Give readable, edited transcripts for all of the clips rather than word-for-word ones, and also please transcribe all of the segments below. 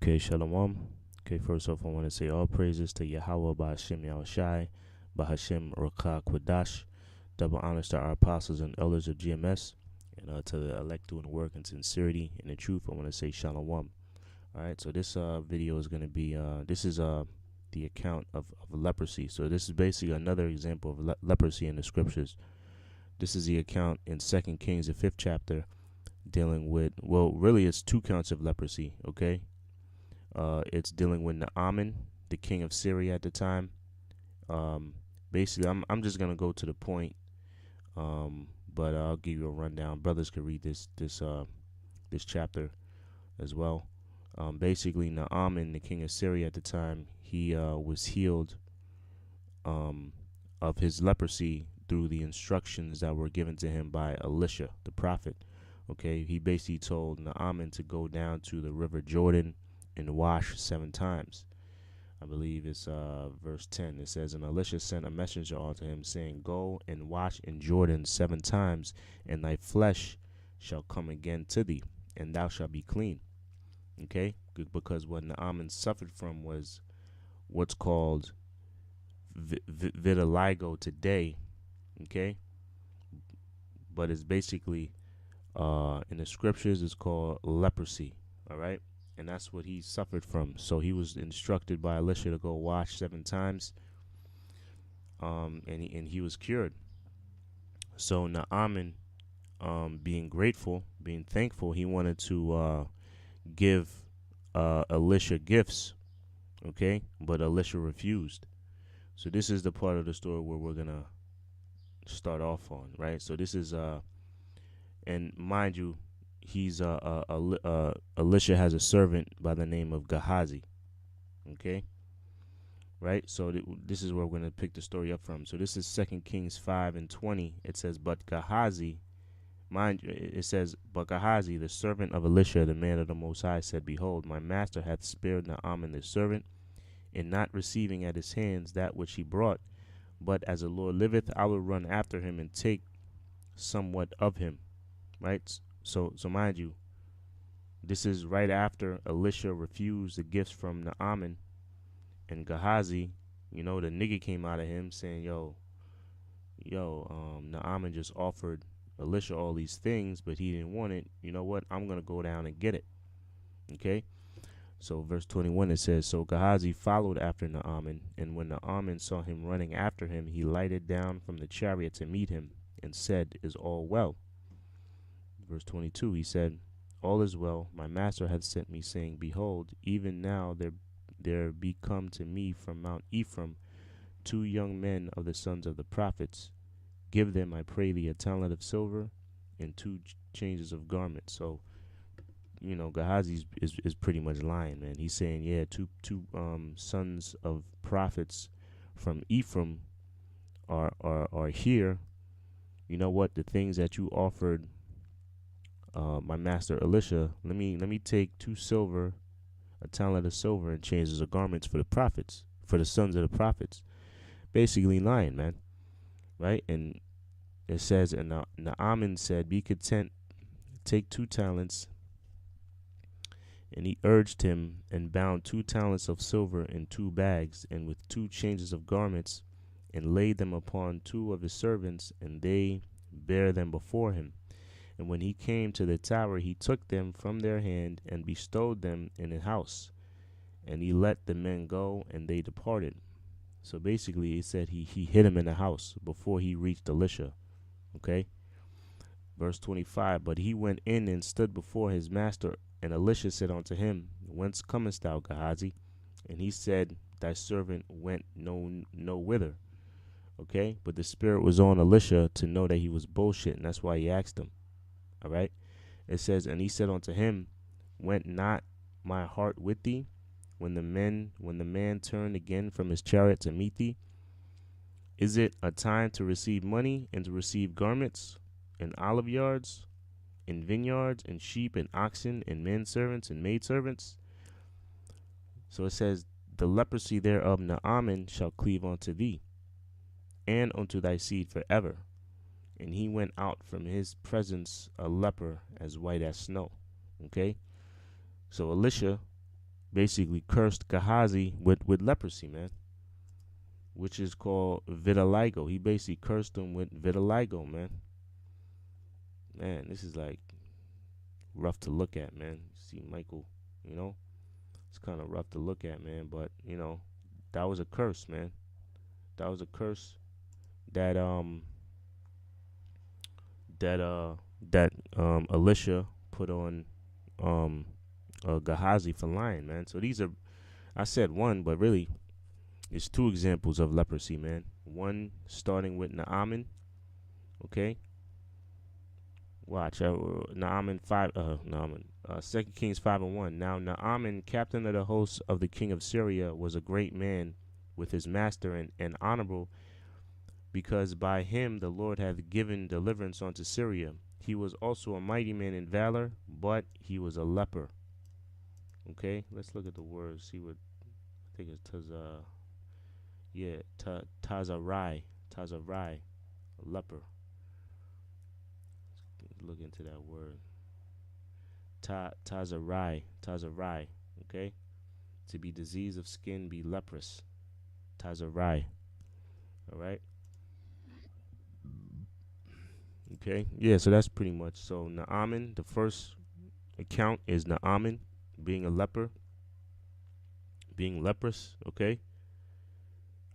Okay, shalawam. Okay, first off, I want to say all praises to Yahawah, bahasham Yahawashi, bahasham Rakah Kwadash. Double honors to our apostles and elders of GMS, and to the elect doing work in sincerity and in truth. I want to say shalawam. All right, so this video is going to be this is the account of leprosy. So this is basically another example of leprosy in the scriptures. This is the account in 2 Kings, the 5th chapter, dealing with, well, really it's two counts of leprosy. Okay, it's dealing with Naaman, the king of Syria at the time. Basically, I'm just gonna go to the point, but I'll give you a rundown. Brothers can read this chapter as well. Basically, Naaman, the king of Syria at the time, he was healed of his leprosy through the instructions that were given to him by Elisha, the prophet. Okay, he basically told Naaman to go down to the river Jordan and wash 7 times. I believe it's verse 10. It says, and Elisha sent a messenger unto him, saying, go and wash in Jordan 7 times, and thy flesh shall come again to thee, and thou shalt be clean. Okay, because what Naaman suffered from was what's called vitiligo today. Okay, but it's basically in the scriptures it's called leprosy. All right, and that's what he suffered from. So he was instructed by Elisha to go wash 7 times, and he was cured. So Naaman, being grateful, being thankful, he wanted to give Elisha gifts. Okay, but Elisha refused. So this is the part of the story where we're gonna start off on, right? So this is and mind you, he's Elisha has a servant by the name of Gehazi. Okay, right? So this is where we're going to pick the story up from. So this is 2 Kings 5:20. It says, but Gehazi, mind you, it says, but Gehazi, the servant of Elisha, the man of the Most High, said, behold, my master hath spared Naaman the servant, in not receiving at his hands that which he brought. But as the Lord liveth, I will run after him and take somewhat of him. Right? So mind you, this is right after Elisha refused the gifts from Naaman, and Gehazi, the nigga came out of him saying, Naaman just offered Elisha all these things, but he didn't want it. You know what? I'm going to go down and get it. Okay? So verse 21, it says, so Gehazi followed after Naaman, and when Naaman saw him running after him, he lighted down from the chariot to meet him, and said, is all well? Verse 22, he said, all is well. My master hath sent me, saying, behold, even now there be come to me from Mount Ephraim 2 young men of the sons of the prophets. Give them, I pray thee, a talent of silver and 2 changes of garments. So, Gehazi is pretty much lying, man. He's saying, yeah, two sons of prophets from Ephraim are here. You know what? The things that you offered my master Elisha, let me take 2 silver, a talent of silver, and changes of garments for the prophets, for the sons of the prophets. Basically lying, man. Right? And it says, and Naaman said, be content, take 2 talents. And he urged him, and bound 2 talents of silver in 2 bags, and with 2 changes of garments, and laid them upon 2 of his servants, and they bare them before him. And when he came to the tower, he took them from their hand, and bestowed them in a house. And he let the men go, and they departed. So basically, it said he hid him in the house before he reached Elisha. Okay? Verse 25, but he went in and stood before his master, and Elisha said unto him, whence comest thou, Gehazi? And he said, thy servant went no whither. Okay? But the spirit was on Elisha to know that he was bullshit, and that's why he asked him. All right? It says, and he said unto him, went not my heart with thee when the man turned again from his chariot to meet thee? Is it a time to receive money and to receive garments and olive yards and vineyards and sheep and oxen and men servants and maid servants? So it says, the leprosy thereof Naaman shall cleave unto thee and unto thy seed forever. And he went out from his presence a leper as white as snow. Okay? So Elisha basically cursed Gehazi with leprosy, man, which is called vitiligo. He basically cursed him with vitiligo, man. Man, this is like rough to look at, man. See Michael, you know, it's kind of rough to look at, man. But you know, that was a curse, man. That was a curse that that uh Elisha put on um Gehazi for lying, man. So these are, I said one, but really it's two examples of leprosy, man. One starting with Naaman, okay. Watch Naaman 5. Naaman. 2 Kings 5:1. Now Naaman, captain of the hosts of the king of Syria, was a great man with his master and honorable, because by him the Lord hath given deliverance unto Syria. He was also a mighty man in valor, but he was a leper. Okay, let's look at the words. See what I think it's Tazarai, a leper. Look into that word. Tazarai. Okay, to be diseased of skin, be leprous. Tazarai. All right. Okay. Yeah. So that's pretty much. So Naaman, the first account is Naaman being a leper, being leprous. Okay.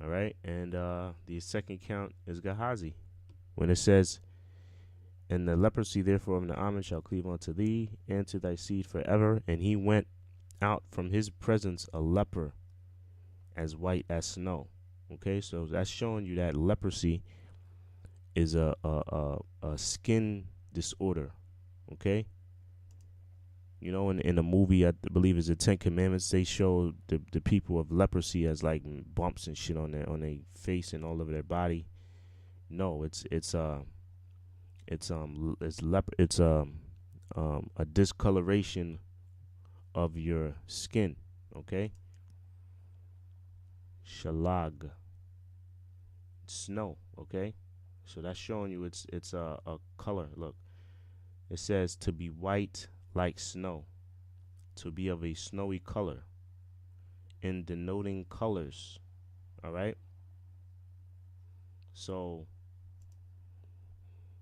All right. And the second count is Gehazi, when it says, and the leprosy therefore of Naaman shall cleave unto thee and to thy seed forever. And he went out from his presence a leper, as white as snow. Okay, so that's showing you that leprosy is a skin disorder. Okay, you know, in the movie, I believe it's the Ten Commandments, they show the people of leprosy as like bumps and shit on their face and all over their body. No, it's a discoloration of your skin. Okay, shalag, snow. Okay, so that's showing you it's a color. Look, it says to be white like snow, to be of a snowy color, in denoting colors. All right, so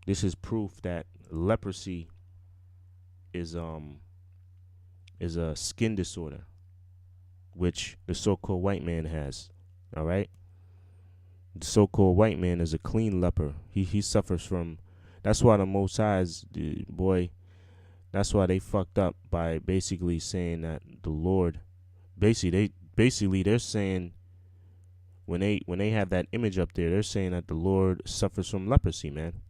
this is proof that leprosy is a skin disorder, which the so-called white man has. All right, the so-called white man is a clean leper. He suffers from. That's why the Most High's boy. That's why they fucked up by basically saying that the Lord, they're saying, when they have that image up there, they're saying that the Lord suffers from leprosy, man.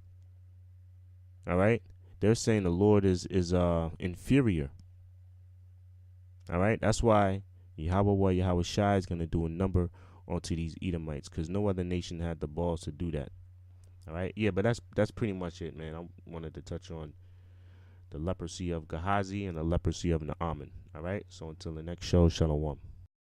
All right, they're saying the Lord is inferior. All right, that's why Yahawah, Yahawashi is gonna do a number onto these Edomites, because no other nation had the balls to do that. All right, yeah, but that's pretty much it, man. I wanted to touch on the leprosy of Gehazi and the leprosy of Naaman. All right, so until the next show, shalawam.